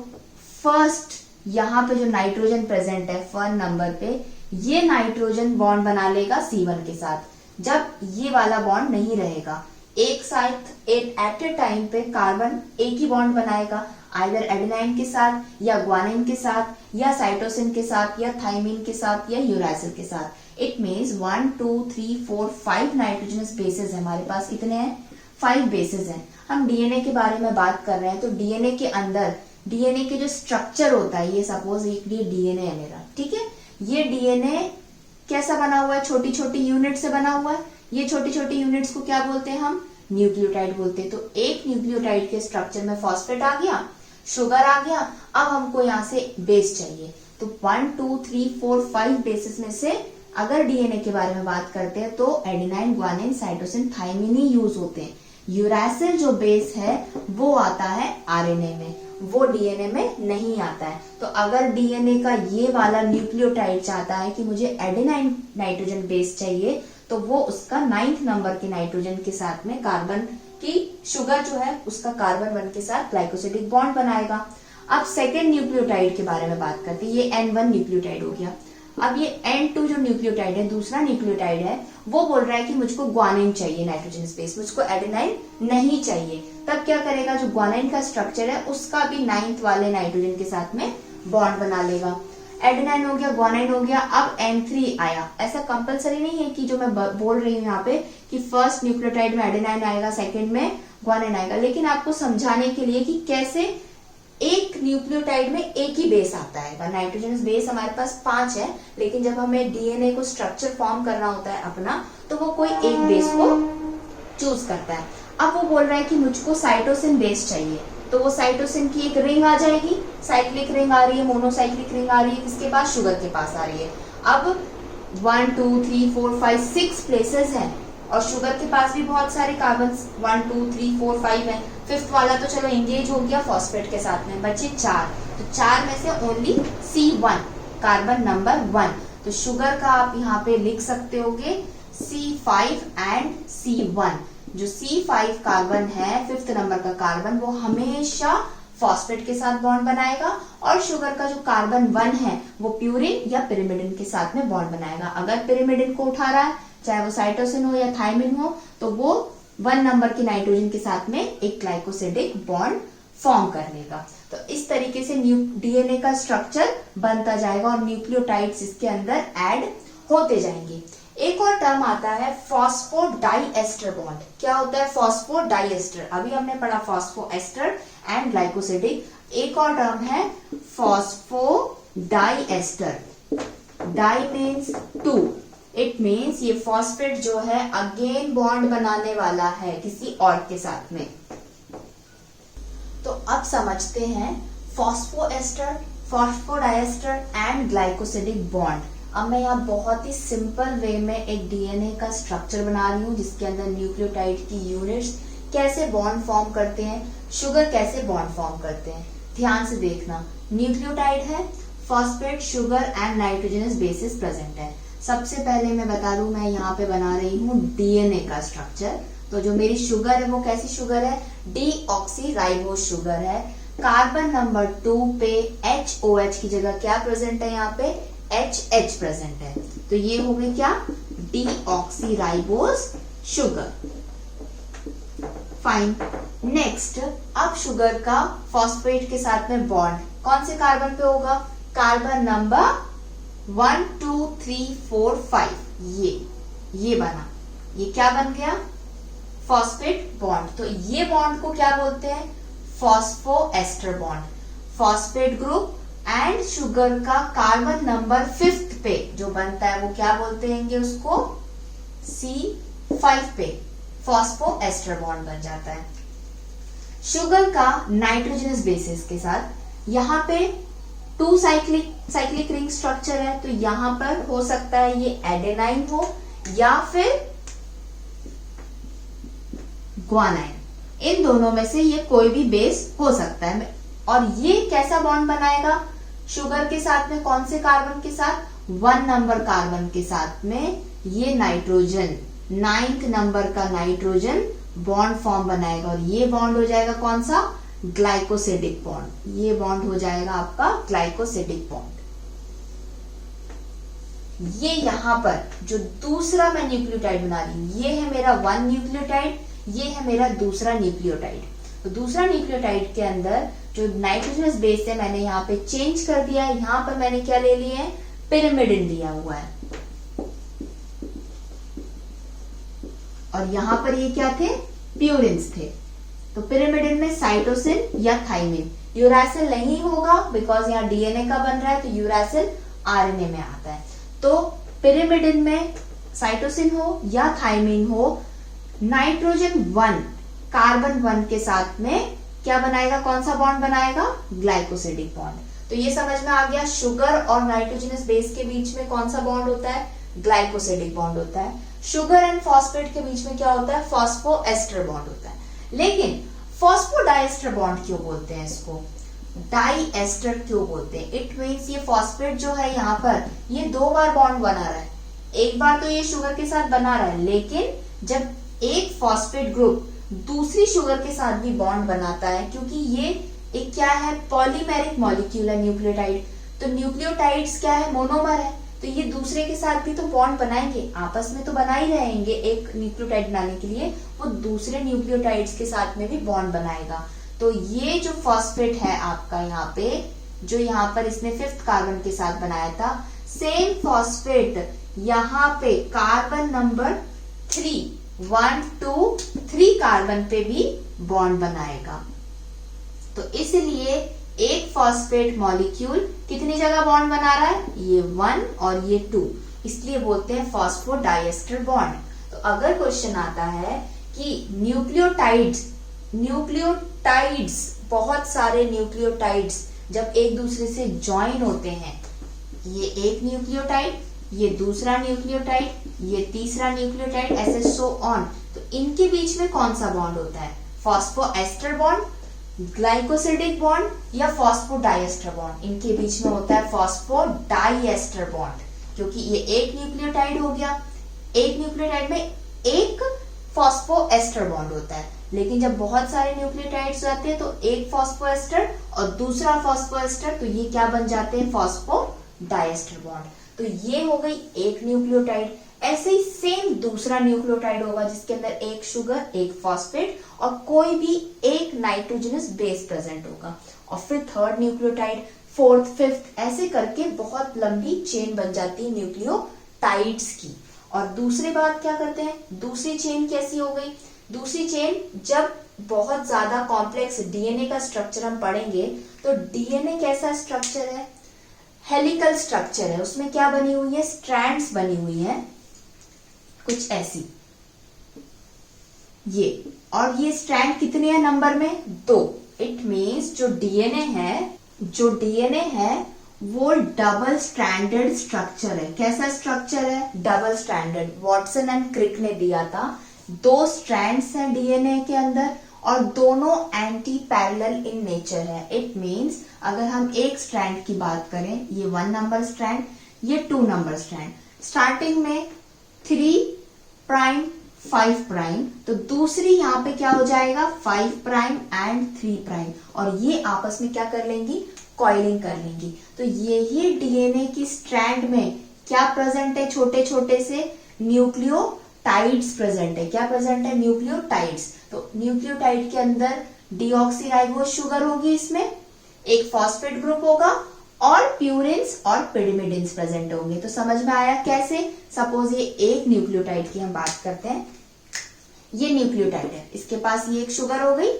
फर्स्ट यहाँ पे जो नाइट्रोजन प्रेजेंट है 1 नंबर पे, ये नाइट्रोजन बॉन्ड बना लेगा C1 के साथ, जब ये वाला बॉन्ड नहीं रहेगा। एक साथ एट ए टाइम पे कार्बन एक ही बॉन्ड बनाएगा, आइदर एडेनाइन के साथ या ग्वानिन के साथ या साइटोसिन के साथ या थाइमिन के साथ या यूरासिल के साथ। इट मीन्स 1 2 3 4 5 नाइट्रोजनस बेसेस है हमारे पास। कितने हैं? 5 बेसेस हैं। हम डीएनए के बारे में बात कर रहे हैं, तो डीएनए के अंदर डीएनए के जो स्ट्रक्चर होता है, ये सपोज ये डीएनए है मेरा, ठीक है। ये डीएनए कैसा बना हुआ है? छोटी छोटी यूनिट से बना हुआ है। ये छोटी छोटी यूनिट्स को क्या बोलते हैं हम? न्यूक्लियोटाइड बोलते हैं। तो एक न्यूक्लियोटाइड के स्ट्रक्चर में फॉस्फेट आ गया, शुगर आ गया, अब हमको यहाँ से बेस चाहिए। तो 1 2 3 4 5 बेसिस में से अगर डीएनए के बारे में बात करते हैं तो एडेनाइन, ग्वानिन, साइटोसिन, थाइमिन ही यूज होते हैं। यूरासिल जो बेस है वो आता है आरएनए में, वो डीएनए में नहीं आता है। तो अगर डीएनए का ये वाला न्यूक्लियोटाइड चाहता है कि मुझे एडेनाइन नाइट्रोजन बेस चाहिए, तो वो उसका 9th नंबर के नाइट्रोजन के साथ में कार्बन की शुगर जो है उसका कार्बन 1 के साथ ग्लाइकोसिडिक बॉन्ड बनाएगा। अब सेकेंड न्यूक्लियोटाइड के बारे में बात करते हैं। ये N1 न्यूक्लियोटाइड हो गया। अब ये N2 जो न्यूक्लियोटाइड है, दूसरा न्यूक्लियोटाइड है, वो बोल रहा है कि मुझको ग्वानिन चाहिए नाइट्रोजन बेस, मुझको एडेनाइन नहीं चाहिए। तब क्या करेगा? जो ग्वानिन का स्ट्रक्चर है उसका भी 9th वाले नाइट्रोजन के साथ में बॉन्ड बना लेगा। एडेनाइन हो गया, ग्वानिन हो गया, अब N3 आया। ऐसा कंपलसरी नहीं है कि जो मैं बोल रही हूँ यहाँ पे कि फर्स्ट न्यूक्लियोटाइड में एडेनाइन आएगा, सेकेंड में ग्वानिन आएगा, लेकिन आपको समझाने के लिए कि कैसे एक न्यूक्लियोटाइड में एक ही बेस आता है। नाइट्रोजन बेस हमारे पास 5 है, लेकिन जब हमें डीएनए को स्ट्रक्चर फॉर्म करना होता है अपना, तो वो कोई एक बेस को चूज करता है। अब वो बोल रहा है कि मुझको साइटोसिन बेस चाहिए, तो वो साइटोसिन की एक रिंग आ जाएगी, साइक्लिक रिंग आ रही है, मोनोसाइक्लिक रिंग आ रही है, किसके पास? शुगर के पास आ रही है। अब 1 2 3 4 5 6 प्लेसेस हैं, और शुगर के पास भी बहुत सारे कार्बन 1 2 3 4 5 है। 5th वाला तो चलो एंगेज हो गया फॉस्फेट के साथ में, बचे 4। तो 4 में से ओनली C1 कार्बन नंबर 1। तो शुगर का आप यहाँ पे लिख सकते होगे C5 एंड C1। जो C5 कार्बन है, 5th नंबर का कार्बन, वो हमेशा फॉस्फेट के साथ बॉन्ड बनाएगा, और शुगर का जो कार्बन 1 है वो प्यूरिन या पिरिमिडिन के साथ में बॉन्ड बनाएगा। अगर पिरिमिडिन को उठा रहा है, चाहे वो साइटोसिन हो या थाइमिन हो, तो वो 1 नंबर की नाइट्रोजन के साथ में एक ग्लाइकोसिडिक बॉन्ड फॉर्म कर लेगा। तो इस तरीके से डीएनए का स्ट्रक्चर बनता जाएगा और न्यूक्लियोटाइड्स इसके अंदर ऐड होते जाएंगे। एक और टर्म आता है फॉस्फोडाइएस्टर बॉन्ड। क्या होता है फॉस्फोडाइएस्टर? अभी हमने पढ़ा फॉस्फोएस्टर एंड ग्लाइकोसिडिक। एक और टर्म है phosphodiester. Di means 2, it means ये फॉस्फेट जो है अगेन बॉन्ड बनाने वाला है किसी और के साथ में। तो अब समझते हैं phosphoester, phosphodiester and glycosidic bond. अब मैं यहाँ बहुत ही सिंपल वे में एक डीएनए का स्ट्रक्चर बना रही हूँ, जिसके अंदर न्यूक्लियोटाइड की यूनिट्स कैसे बॉन्ड फॉर्म करते हैं, शुगर कैसे बॉन्ड फॉर्म करते हैं। ध्यान से देखना, न्यूक्लियोटाइड है, phosphate, sugar and nitrogenous bases present है। सबसे पहले मैं बता दूं, मैं यहाँ पे बना रही हूँ डीएनए का स्ट्रक्चर। तो जो मेरी शुगर है वो कैसी शुगर है? डीऑक्सीराइबोज शुगर है। कार्बन नंबर 2 पे HOH की जगह क्या प्रेजेंट है? यहाँ पे HH प्रेजेंट है। तो ये हो गई क्या? Deoxyribose sugar. फाइन। नेक्स्ट, अब शुगर का फॉस्फेट के साथ में बॉन्ड कौन से कार्बन पे होगा? Carbon number 1 2 3 4 5। ये बना, ये क्या बन गया? Phosphate bond. तो ये बॉन्ड को क्या बोलते हैं? Phosphoester bond. Phosphate group and sugar का कार्बन नंबर 5th पे जो बनता है वो क्या बोलते हैं? उसको C5 पे फॉस्फोएस्टर बॉन्ड बन जाता है। शुगर का नाइट्रोजनस बेसिस के साथ यहाँ पे 2 साइक्लिक रिंग स्ट्रक्चर है, तो यहां पर हो सकता है ये एडेनाइन हो या फिर ग्वानाइन। इन दोनों में से ये कोई भी बेस हो सकता है। और ये कैसा बॉन्ड बनाएगा? शुगर के साथ में कौन से कार्बन के साथ? 1 नंबर कार्बन के साथ में ये नाइट्रोजन, 9th नंबर का नाइट्रोजन बॉन्ड फॉर्म बनाएगा, और ये बॉन्ड हो जाएगा कौन सा? Glycosidic bond. ये बॉन्ड हो जाएगा आपका ग्लाइकोसिडिक बॉन्ड। ये यहाँ पर जो दूसरा मैं न्यूक्लियोटाइड बना रही हूँ, ये है मेरा 1 न्यूक्लियोटाइड, ये है मेरा दूसरा न्यूक्लियोटाइड। तो दूसरा न्यूक्लियोटाइड के अंदर जो नाइट्रोजनस बेस है मैंने यहाँ पे चेंज कर दिया है। यहाँ पर मैंने क्या ले लिया है, पिरिमिडिन लिया हुआ है। और यहाँ पर ये क्या थे, प्यूरिन्स थे। तो पिरिमिडिन में साइटोसिन या थाइमिन, यूरासिल नहीं होगा बिकॉज यहाँ डीएनए का बन रहा है, तो यूरासिल आरएनए में आता है। तो पिरिमिडिन में साइटोसिन हो या थाइमिन हो, नाइट्रोजन 1 कार्बन 1 के साथ में क्या बनाएगा, कौन सा बॉन्ड बनाएगा, ग्लाइकोसिडिक बॉन्ड। तो ये समझ में आ गया, शुगर और नाइट्रोजनस बेस के बीच में कौन सा बॉन्ड होता है, ग्लाइकोसिडिक बॉन्ड होता है। शुगर एंड फॉस्फेट के बीच में क्या होता है, फॉस्फोएस्टर बॉन्ड होता है। लेकिन फॉस्फोडाइएस्टर बॉन्ड क्यों बोलते हैं इसको, डाई एस्टर क्यों बोलते हैं? इट मीन्स ये फॉस्फेट जो है यहाँ पर ये 2 बार बॉन्ड बना रहा है। एक बार तो ये शुगर के साथ बना रहा है, लेकिन जब एक फॉस्फेट ग्रुप दूसरी शुगर के साथ भी बॉन्ड बनाता है, क्योंकि ये एक क्या है, पॉलीमेरिक मॉलिक्यूल है न्यूक्लियोटाइड। तो न्यूक्लियोटाइड्स क्या है, मोनोमर है, तो ये दूसरे के साथ भी तो बॉन्ड बनाएंगे, आपस में तो बना ही रहेंगे। एक न्यूक्लियोटाइड बनाने के लिए वो दूसरे न्यूक्लियोटाइड्स के साथ में भी बॉन्ड बनाएगा। तो ये जो फॉस्फेट है आपका यहाँ पे, जो यहाँ पर इसने 5th कार्बन के साथ बनाया था, सेम फॉस्फेट यहाँ पे कार्बन नंबर 3 1 2 3 कार्बन पे भी बॉन्ड बनाएगा। तो इसलिए एक फॉस्फेट मॉलिक्यूल कितनी जगह बॉन्ड बना रहा है, ये 1 और ये 2, इसलिए बोलते हैं फॉस्फोडाइएस्टर बॉन्ड। तो अगर क्वेश्चन आता है कि न्यूक्लियोटाइड्स बहुत सारे न्यूक्लियोटाइड्स जब एक दूसरे से ज्वाइन होते हैं, ये एक न्यूक्लियोटाइड, ये दूसरा न्यूक्लियोटाइड, ये तीसरा न्यूक्लियोटाइड, ऐसे सो ऑन, तो इनके बीच में कौन सा बॉन्ड होता है, फॉस्फोएस्टर बॉन्ड, ग्लाइकोसिडिक बॉन्ड या फॉस्फोडाइएस्टर बॉन्ड? इनके बीच में होता है फॉस्फोडाइएस्टर बॉन्ड, क्योंकि ये एक न्यूक्लियोटाइड हो गया, एक न्यूक्लियोटाइड में एक फॉस्फोएस्टर बॉन्ड होता है। लेकिन जब बहुत सारे न्यूक्लियोटाइड्स जाते हैं तो एक फॉस्फोएस्टर और दूसरा फॉस्फोएस्टर, तो ये क्या बन जाते हैं, फॉस्फोडाइएस्टर बॉन्ड। तो ये हो गई एक न्यूक्लियोटाइड। ऐसे ही सेम दूसरा न्यूक्लियोटाइड होगा जिसके अंदर एक शुगर, एक फॉस्फेट और कोई भी एक नाइट्रोजनस बेस प्रेजेंट होगा, और फिर 3rd न्यूक्लियोटाइड, 4th, 5th, ऐसे करके बहुत लंबी चेन बन जाती है न्यूक्लियोटाइड्स की। और दूसरी बात क्या करते हैं, दूसरी चेन कैसी हो गई, दूसरी चेन जब बहुत ज्यादा कॉम्प्लेक्स डीएनए का स्ट्रक्चर हम पढ़ेंगे, तो डीएनए कैसा स्ट्रक्चर है, हेलिकल स्ट्रक्चर है। उसमें क्या बनी हुई है, स्ट्रैंड्स बनी हुई है कुछ ऐसी, ये, और ये स्ट्रैंड कितने हैं नंबर में, 2। इट मीन्स जो डीएनए है वो डबल स्ट्रैंडेड स्ट्रक्चर है। कैसा स्ट्रक्चर है, double stranded. Watson and Crick ने दिया था, 2 स्ट्रैंड्स हैं डीएनए के अंदर और दोनों एंटी पैरेलल इन नेचर है। इट मीन्स अगर हम एक स्ट्रैंड की बात करें, ये 1 नंबर स्ट्रैंड, ये 2 नंबर स्ट्रैंड, स्टार्टिंग में 3 प्राइम 5 प्राइम, तो दूसरी यहाँ पे क्या हो जाएगा, 5 प्राइम एंड 3 प्राइम, और ये आपस में क्या कर लेंगी, कॉइलिंग कर लेंगी। तो यही डीएनए की स्ट्रैंड में क्या प्रेजेंट है, छोटे छोटे से न्यूक्लियोटाइड्स प्रेजेंट है। क्या प्रेजेंट है, न्यूक्लियोटाइड्स। तो न्यूक्लियोटाइड के अंदर डीऑक्सीराइबोज शुगर होगी, इसमें एक फॉस्फेट ग्रुप होगा और प्यूरिन्स और पिरिमिडिन्स प्रेजेंट होंगे। तो समझ में आया कैसे। सपोज ये एक न्यूक्लियोटाइड की हम बात करते हैं, ये न्यूक्लियोटाइड है, इसके पास ये एक शुगर हो गई,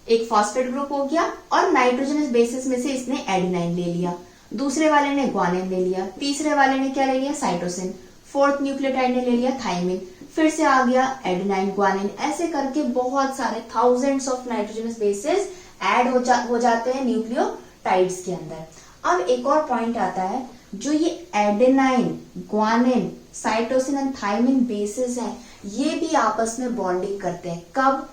एक फॉस्फेट ग्रुप हो गया और नाइट्रोजनस बेसिस में से इसने एडेनाइन ले लिया, दूसरे वाले ने ग्वानिन ले लिया, तीसरे वाले ने क्या ले लिया, साइटोसिन, 4th न्यूक्लियोटाइड ने ले लिया थाइमिन, फिर से आ गया एडेनाइन, ग्वानिन, ऐसे करके बहुत सारे thousands of nitrogenous bases add हो जाते हैं न्यूक्लियोटाइड्स के अंदर। अब एक और पॉइंट आता है, जो ये adenine, guanine, cytosine and thymine basis हैं, ये भी आपस में बॉन्डिंग करते हैं। कब,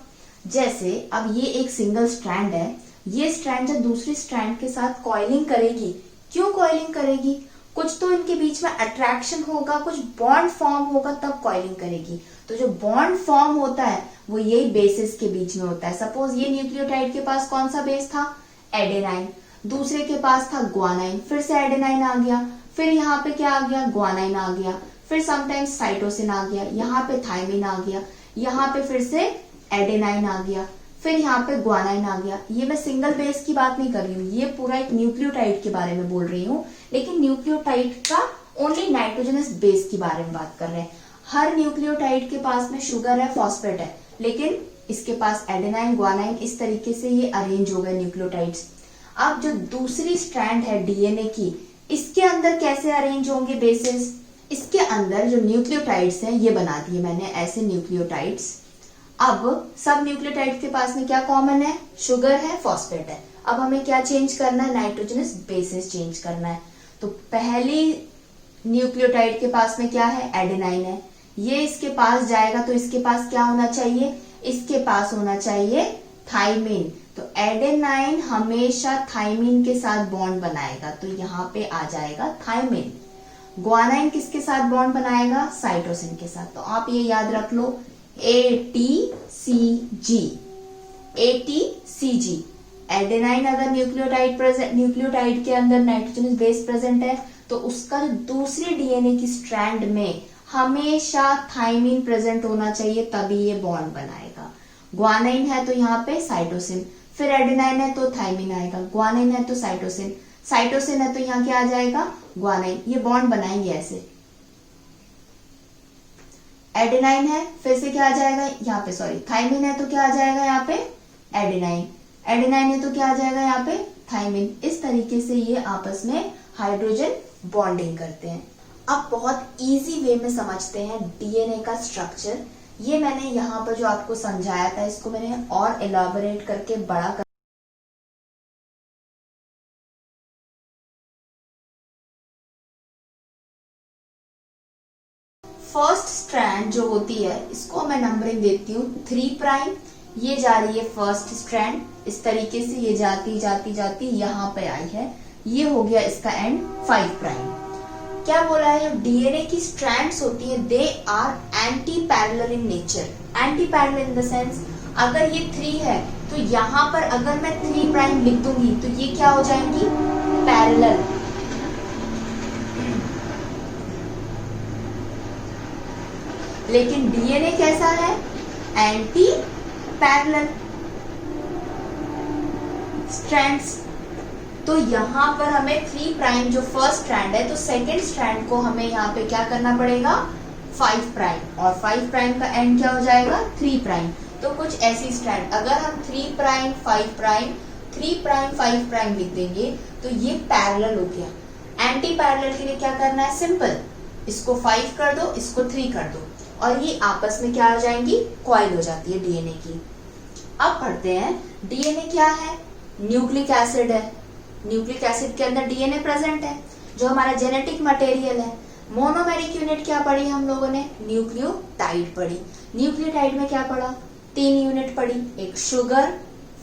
जैसे अब ये एक सिंगल स्ट्रैंड है, ये स्ट्रैंड जब दूसरी स्ट्रैंड के साथ कॉइलिंग करेगी, क्यों कॉइलिंग करेगी, कुछ तो इनके बीच में अट्रैक्शन होगा, कुछ बॉन्ड फॉर्म होगा, तब कॉइलिंग करेगी। तो जो बॉन्ड फॉर्म होता है वो यही बेसिस के बीच में होता है। सपोज ये न्यूक्लियोटाइड के पास कौन सा बेस था, एडेनाइन, दूसरे के पास था ग्वानाइन, फिर से एडेनाइन आ गया, फिर यहाँ पे क्या आ गया, ग्वानाइन आ गया, फिर समटाइम्स साइटोसिन आ गया, यहाँ पे थायमिन आ गया, यहाँ पे फिर से एडेनाइन आ गया, फिर यहाँ पे ग्वानाइन आ गया। ये मैं सिंगल बेस की बात नहीं कर रही हूँ, ये पूरा एक न्यूक्लियोटाइड के बारे में बोल रही हूँ, लेकिन न्यूक्लियोटाइड का ओनली नाइट्रोजनस बेस के बारे में बात कर रहे हैं। हर न्यूक्लियोटाइड के पास में शुगर है, फॉस्फेट है, लेकिन इसके पास एडेनाइन, ग्वानाइन, इस तरीके से ये अरेंज हो गए न्यूक्लियोटाइड्स। अब जो दूसरी स्ट्रैंड है डीएनए की, इसके अंदर कैसे अरेंज होंगे बेसेस? इसके अंदर जो न्यूक्लियोटाइड्स हैं ये बना दिए मैंने ऐसे न्यूक्लियोटाइड्स। अब सब न्यूक्लियोटाइड के पास में क्या कॉमन है? शुगर है, फॉस्फेट है। अब हमें क्या चेंज करना है? नाइट्रोजनस बेसिस चेंज करना है। तो पहली न्यूक्लियोटाइड के पास में क्या है? एडेनाइन है। ये इसके पास जाएगा तो इसके पास क्या होना चाहिए? इसके पास होना चाहिए थाइमिन। तो एडेनाइन हमेशा थाइमिन के साथ बॉन्ड बनाएगा, तो यहाँ पे आ जाएगा थाइमिन। ग्वानाइन किसके साथ बॉन्ड बनाएगा? साइटोसिन के साथ। तो आप ये याद रख लो, ATCG, ATCG। एडेनाइन अगर न्यूक्लियोटाइड के अंदर नाइट्रोजनस बेस प्रेजेंट है तो उसका जो दूसरी डीएनए की स्ट्रैंड में हमेशा थाइमिन प्रेजेंट होना चाहिए, तभी ये बॉन्ड बनाएगा। ग्वानाइन है तो यहाँ पे साइटोसिन, फिर एडेनाइन है तो थाइमिन आएगा, ग्वानाइन है तो साइटोसिन, साइटोसिन है तो यहाँ क्या आ जाएगा? ग्वानाइन। ये बॉन्ड बनाएंगे ऐसे। एडेनाइन है, फिर से क्या आ जाएगा यहाँ पे, सॉरी थाइमिन है तो क्या आ जाएगा यहाँ पे? एडेनाइन। एडेनाइन है तो क्या आ जाएगा यहाँ पे? थाइमिन। इस तरीके से ये आपस में हाइड्रोजन बॉन्डिंग करते हैं। अब बहुत इजी वे में समझते हैं डीएनए का स्ट्रक्चर। ये मैंने यहाँ पर जो आपको समझाया था, इसको मैंने और एलाबोरेट करके बड़ा कर फर्स्ट स्ट्रैंड जो होती है इसको मैं नंबरिंग देती हूँ 3 प्राइम। ये जा रही है फर्स्ट स्ट्रैंड, इस तरीके से ये जाती जाती जाती यहाँ पे आई है, ये हो गया इसका एंड 5 प्राइम। क्या बोला है? डीएनए की स्ट्रैंड्स होती है, they are anti parallel in nature. Anti parallel in the sense, अगर ये 3 है तो यहाँ पर अगर मैं 3 प्राइम लिख दूंगी तो ये क्या हो जाएंगी? पैरेलल। लेकिन डीएनए कैसा है? Anti parallel strands. तो यहाँ पर हमें 3 प्राइम जो फर्स्ट स्ट्रैंड है, तो सेकेंड स्ट्रैंड को हमें यहाँ पे क्या करना पड़ेगा? 5 प्राइम, और 5 प्राइम का एंड क्या हो जाएगा? 3 प्राइम। तो कुछ ऐसी स्ट्रैंड, अगर हम 3 प्राइम 5 प्राइम 3 प्राइम 5 प्राइम लिख देंगे तो ये पैरेलल हो गया। एंटी पैरेलल के लिए क्या करना है? सिंपल, इसको 5 कर दो, इसको 3 कर दो, और ये आपस में क्या हो जाएंगी? कॉइल हो जाती है डीएनए की। अब पढ़ते हैं डीएनए क्या है? न्यूक्लिक एसिड है। न्यूक्लिक एसिड के अंदर डीएनए प्रेजेंट है, जो हमारा जेनेटिक मटेरियल है। मोनोमेरिक यूनिट क्या पढ़ी हम लोगों ने? न्यूक्लियोटाइड पढ़ी। न्यूक्लियोटाइड में क्या पढ़ा? 3 यूनिट पढ़ी, एक शुगर,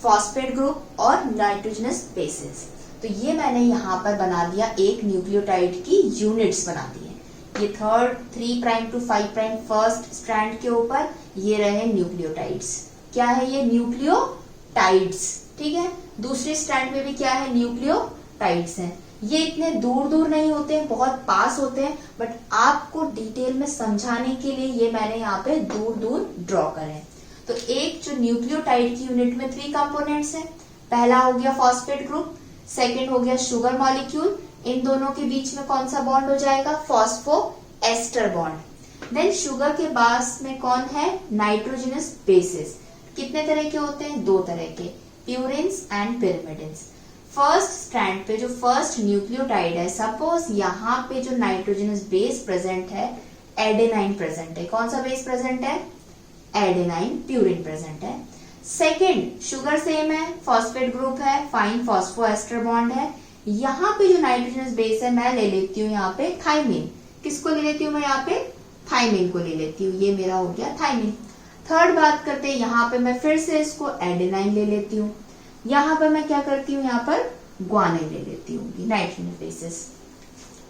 फॉस्फेट ग्रुप और नाइट्रोजनस बेसिस। तो ये मैंने यहाँ पर बना दिया, एक न्यूक्लियोटाइड की यूनिट्स बना दी है। ये 3 prime to 5 prime first strand के ऊपर ये रहे न्यूक्लियोटाइड्स। क्या है ये? न्यूक्लियोटाइड्स। ठीक है, दूसरी स्ट्रैंड में भी क्या है? न्यूक्लियोटाइड्स हैं। ये इतने दूर दूर नहीं होते हैं, बहुत पास होते हैं, बट आपको डिटेल में समझाने के लिए ये मैंने यहाँ पे दूर दूर ड्रॉ करे। तो एक जो न्यूक्लियोटाइड की यूनिट में 3 कंपोनेंट्स हैं। पहला हो गया फॉस्फेट ग्रुप, सेकेंड हो गया शुगर मॉलिक्यूल, इन दोनों के बीच में कौन सा बॉन्ड हो जाएगा? Phospho ester bond. Then sugar के पास में कौन है? Nitrogenous bases. कितने तरह के होते हैं? 2 तरह के, purines and pyrimidines. First strand पे जो फर्स्ट न्यूक्लियोटाइड है, सपोज यहाँ पे जो नाइट्रोजनस बेस प्रेजेंट है, एडेनाइन प्रेजेंट है। कौन सा बेस प्रेजेंट है? एडेनाइन, प्यूरिन प्रेजेंट है। सेकेंड, शुगर सेम है, फॉस्फेट ग्रुप है, फाइन फॉस्फो एस्टर बॉन्ड है। यहाँ पे जो नाइट्रोजनस बेस है मैं ले लेती हूँ यहाँ पे थाइमिन। किसको ले लेती हूँ मैं? यहाँ पे थाइमिन को ले लेती हूँ। ये मेरा हो गया थाइमिन। थर्ड बात करते हैं, यहाँ पे मैं फिर से इसको एडेनाइन ले लेती हूँ। यहाँ पर मैं क्या करती हूँ? यहाँ पर ग्वानाइन ले लेती हूँ, नाइट्रोजनस बेसिस।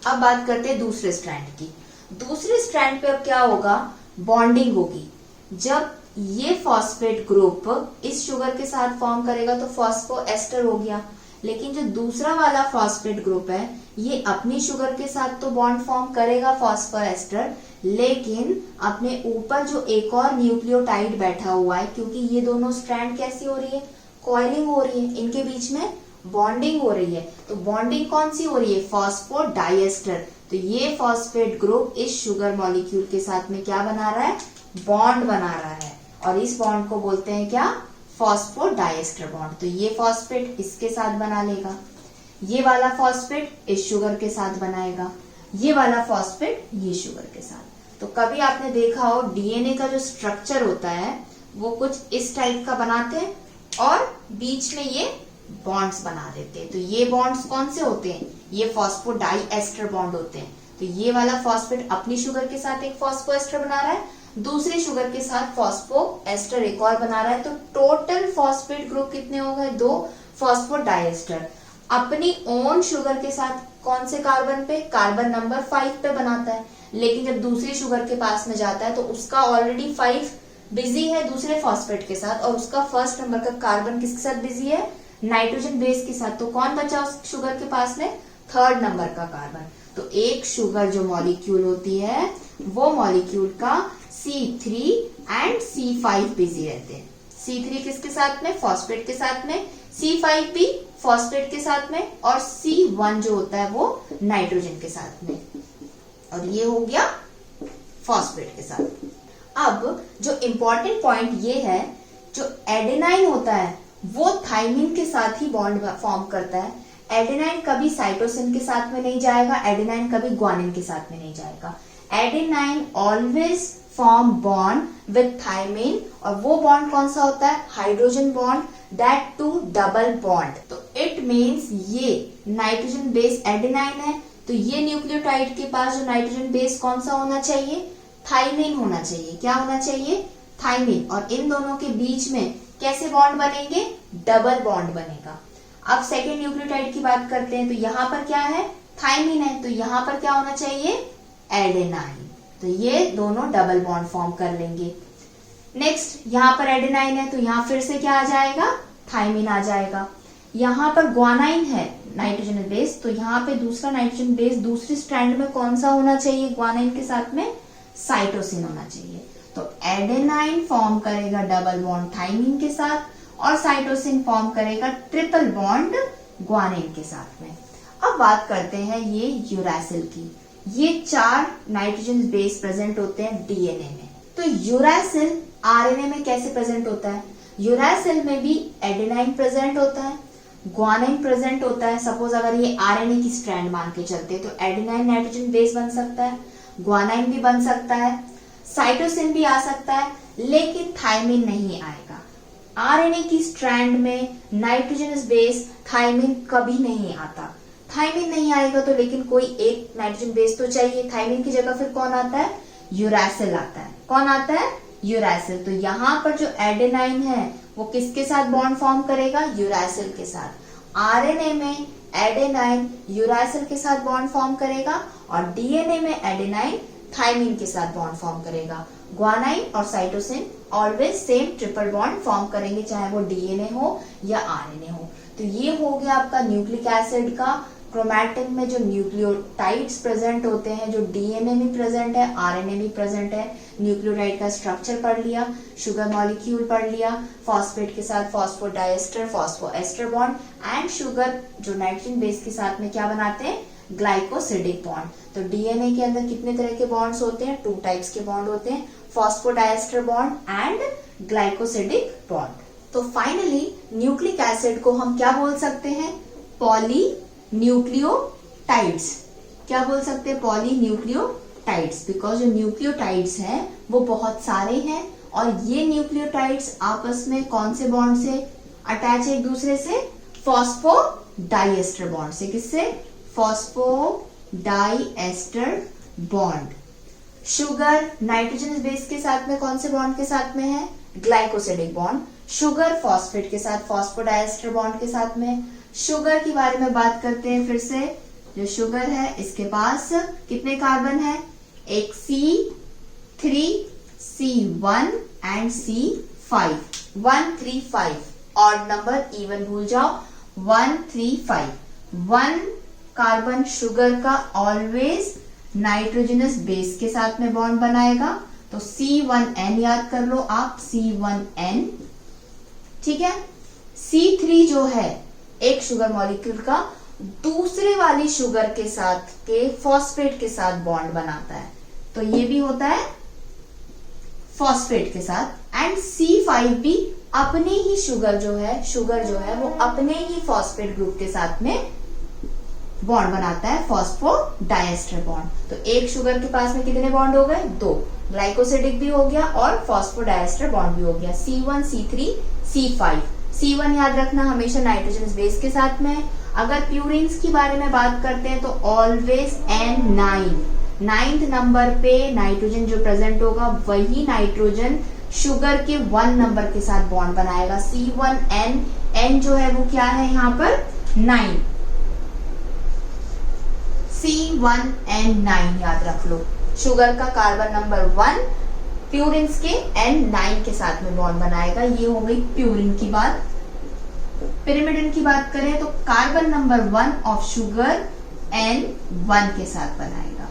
अब बात करते हैं दूसरे स्ट्रैंड की। दूसरे स्ट्रैंड पे अब क्या होगा? बॉन्डिंग होगी। जब ये फॉस्फेट ग्रुप इस शुगर के साथ फॉर्म करेगा तो फॉस्फो एस्टर हो गया, लेकिन जो दूसरा वाला फॉस्फेट ग्रुप है ये अपनी शुगर के साथ तो बॉन्ड फॉर्म करेगा फॉस्फोएस्टर, लेकिन अपने ऊपर जो एक और न्यूक्लियोटाइड बैठा हुआ है, क्योंकि ये दोनों स्ट्रैंड कैसी हो रही है, कॉइलिंग हो रही है, इनके बीच में बॉन्डिंग हो रही है, तो बॉन्डिंग कौन सी हो रही है, फॉस्फोडाइएस्टर। तो ये फॉस्फेट ग्रुप इस शुगर मॉलिक्यूल के साथ में क्या बना रहा है, बॉन्ड बना रहा है, और इस बॉन्ड को बोलते हैं क्या, फॉस्फोडाइएस्टर बॉन्ड। तो ये फॉस्फेट इसके साथ बना लेगा, ये वाला फॉस्फेट इस शुगर के साथ बनाएगा, ये वाला फॉस्फेट ये शुगर के साथ। तो कभी आपने देखा हो डीएनए का जो स्ट्रक्चर होता है वो कुछ इस टाइप का बनाते हैं और बीच में ये बॉन्ड्स बना देते हैं। तो ये बॉन्ड्स कौन से होते हैं, ये फॉस्फोडाइएस्टर बॉन्ड होते हैं। तो ये वाला फॉस्फेट अपनी शुगर के साथ एक फॉस्फोएस्टर बना रहा है, दूसरे शुगर के साथ फॉस्फोएस्टर एक और बना रहा है। तो टोटल फॉस्फेट ग्रुप कितने हो गए, 2 फॉस्फोडाइएस्टर। अपनी ओन शुगर के साथ कौन से कार्बन पे, कार्बन नंबर 5 पे बनाता है, लेकिन जब दूसरी शुगर के पास में जाता है तो उसका ऑलरेडी 5 बिजी है दूसरे फॉस्फेट के साथ, और उसका फर्स्ट नंबर का कार्बन किसके साथ बिजी है, नाइट्रोजन बेस के साथ। तो कौन बचा उस शुगर के पास में, 3rd नंबर का कार्बन। तो एक शुगर जो मॉलिक्यूल होती है वो मॉलिक्यूल का C3 एंड C5 बिजी रहते हैं। C3 किसके साथ में, फॉस्फेट के साथ में, C5 भी फॉस्फेट के साथ में, और C1 जो होता है वो नाइट्रोजन के साथ में, और ये हो गया फॉस्फेट के साथ। अब जो इंपॉर्टेंट पॉइंट ये है, जो एडेनाइन होता है वो थाइमिन के साथ ही बॉन्ड फॉर्म करता है। एडेनाइन कभी साइटोसिन के साथ में नहीं जाएगा, एडेनाइन कभी ग्वानिन के साथ में नहीं जाएगा। Adenine always form bond with thymine, और वो बॉन्ड कौन सा होता है, hydrogen bond, that two double bond. तो इट मीन्स ये नाइट्रोजन बेस एडेनाइन है, तो ये न्यूक्लियोटाइड के पास जो नाइट्रोजन बेस कौन सा होना चाहिए, थाइमिन होना चाहिए। क्या होना चाहिए, थाइमिन। और इन दोनों के बीच में कैसे बॉन्ड बनेंगे, डबल बॉन्ड बनेगा। अब सेकेंड न्यूक्लियोटाइड की बात करते हैं, तो यहाँ पर क्या है, थाइमिन है, तो यहाँ पर क्या होना चाहिए, एडेनाइन। तो ये दोनों डबल बॉन्ड फॉर्म कर लेंगे। नेक्स्ट यहाँ पर एडेनाइन है, तो यहाँ फिर से क्या आ जाएगा, थाइमिन आ जाएगा। यहाँ पर ग्वानाइन है नाइट्रोजन बेस, तो यहाँ पे दूसरा नाइट्रोजन बेस दूसरी स्ट्रैंड में कौन सा होना चाहिए, ग्वानाइन के साथ में साइटोसिन होना चाहिए। तो एडेनाइन फॉर्म करेगा डबल बॉन्ड थाइमिन के साथ, और साइटोसिन फॉर्म करेगा ट्रिपल बॉन्ड ग्वानिन के साथ में। अब बात करते हैं ये यूरासिल की। ये 4 नाइट्रोजन बेस प्रेजेंट होते हैं डीएनए में। तो यूरासिल आरएनए में कैसे प्रेजेंट होता है, यूरासिल में भी एडेनाइन प्रेजेंट होता है, ग्वानिन प्रेजेंट होता है। सपोज अगर ये आरएनए की स्ट्रैंड मान के चलते तो एडेनाइन नाइट्रोजन बेस बन सकता है, ग्वानाइन भी बन सकता है, साइटोसिन भी आ सकता है, लेकिन थाइमिन नहीं आएगा। आरएनए की स्ट्रैंड में नाइट्रोजनस बेस थाइमिन कभी नहीं आता। थाइमिन नहीं आएगा तो लेकिन कोई एक नाइट्रोजन बेस तो चाहिए। थाइमिन की जगह फिर कौन आता है, यूरासिल आता है। कौन आता है, यूरासिल। तो यहाँ पर जो एडेनाइन है वो किसके साथ बॉन्ड फॉर्म करेगा, यूरासिल के साथ। आरएनए में एडेनाइन यूरासिल के साथ बॉन्ड फॉर्म करेगा, और डीएनए में एडेनाइन थाइमिन के साथ बॉन्ड फॉर्म करेगा। ग्वानाइन और cytosine always same triple bond form करेंगे, चाहे वो डीएनए हो या आरएनए हो। तो ये हो गया आपका न्यूक्लिक एसिड का क्रोमैटिन में जो न्यूक्लियोटाइड्स प्रेजेंट होते हैं, जो डीएनए में प्रेजेंट है, आरएनए भी प्रेजेंट है। न्यूक्लियोटाइड का स्ट्रक्चर पढ़ लिया, शुगर मॉलिक्यूल पढ़ लिया, फॉस्फेट के साथ phosphodiester, phosphoester bond, and sugar जो नाइट्रोजन बेस के साथ में क्या बनाते हैं, ग्लाइकोसिडिक बॉन्ड। तो डीएनए के अंदर कितने तरह के बॉन्ड्स होते हैं, 2 टाइप्स के बॉन्ड होते हैं, phosphodiester bond and glycosidic bond. तो फाइनली न्यूक्लिक एसिड को हम क्या बोल सकते हैं, पॉली न्यूक्लियोटाइड्स। क्या बोल सकते हैं, पॉली न्यूक्लियोटाइड्स, बिकॉज जो न्यूक्लियोटाइड्स हैं वो बहुत सारे हैं, और ये न्यूक्लियोटाइड्स आपस में कौन से बॉन्ड से अटैच है, एक दूसरे से फॉस्फोडाइएस्टर बॉन्ड से। किससे, phosphodiester bond. Sugar nitrogen base के साथ में कौन से बॉन्ड के साथ में है, ग्लाइकोसिडिक बॉन्ड। शुगर फॉस्फेट के साथ फॉस्फोडाइएस्टर बॉन्ड के साथ में। शुगर के बारे में बात करते हैं फिर से। जो शुगर है इसके पास कितने कार्बन है, एक C3, C1 and C5, 1, 3, 5 odd number, even भूल जाओ। 1 3 5, 1 कार्बन शुगर का ऑलवेज नाइट्रोजनस बेस के साथ में बॉन्ड बनाएगा, तो C1N याद कर लो आप, C1N, ठीक है। C3 जो है एक शुगर मॉलिक्यूल का दूसरे वाली शुगर के साथ के फॉस्फेट के साथ बॉन्ड बनाता है, तो ये भी होता है फॉस्फेट के साथ। एंड C5 भी अपने ही शुगर जो है वो अपने ही फॉस्फेट ग्रुप के साथ में बॉन्ड बनाता है, फॉस्फोडाइएस्टर बॉन्ड। तो एक शुगर के पास में कितने बॉन्ड हो गए? 2, ग्लाइकोसिडिक भी हो गया और फॉस्फोडाइएस्टर बॉन्ड भी हो गया। C1 C3 C5। C1 याद रखना हमेशा नाइट्रोजन बेस के साथ में है। अगर प्यूरिन्स की बारे में बात करते हैं तो ऑलवेज N9, 9th नंबर पे नाइट्रोजन जो प्रेजेंट होगा वही नाइट्रोजन शुगर के 1 नंबर के साथ बॉन्ड बनाएगा। C1N, N जो है वो क्या है यहाँ पर? 9, C1N9 याद रख लो। शुगर का कार्बन नंबर 1 प्यूरिन्स के N9 के साथ में बॉन्ड बनाएगा। ये हो गई प्यूरिन की बात। पिरिमिडिन की बात करें तो carbon number 1 of sugar N1 के साथ बनाएगा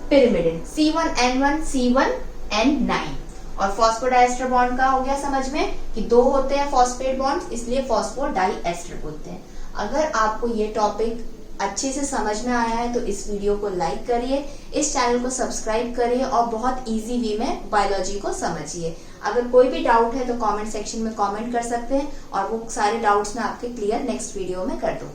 पिरिमिडिन। C1N1 C1N9। और फॉस्फोडाइएस्टर बॉन्ड का हो गया समझ में कि 2 होते हैं फॉस्फेट बॉन्ड्स, इसलिए फॉस्फोडाइएस्टर बोलते हैं। अगर आपको ये टॉपिक अच्छे से समझ में आया है तो इस वीडियो को लाइक करिए, इस चैनल को सब्सक्राइब करिए और बहुत इजी वे में बायोलॉजी को समझिए। अगर कोई भी डाउट है तो कमेंट सेक्शन में कमेंट कर सकते हैं और वो सारे डाउट्स मैं आपके क्लियर नेक्स्ट वीडियो में कर दूंगी।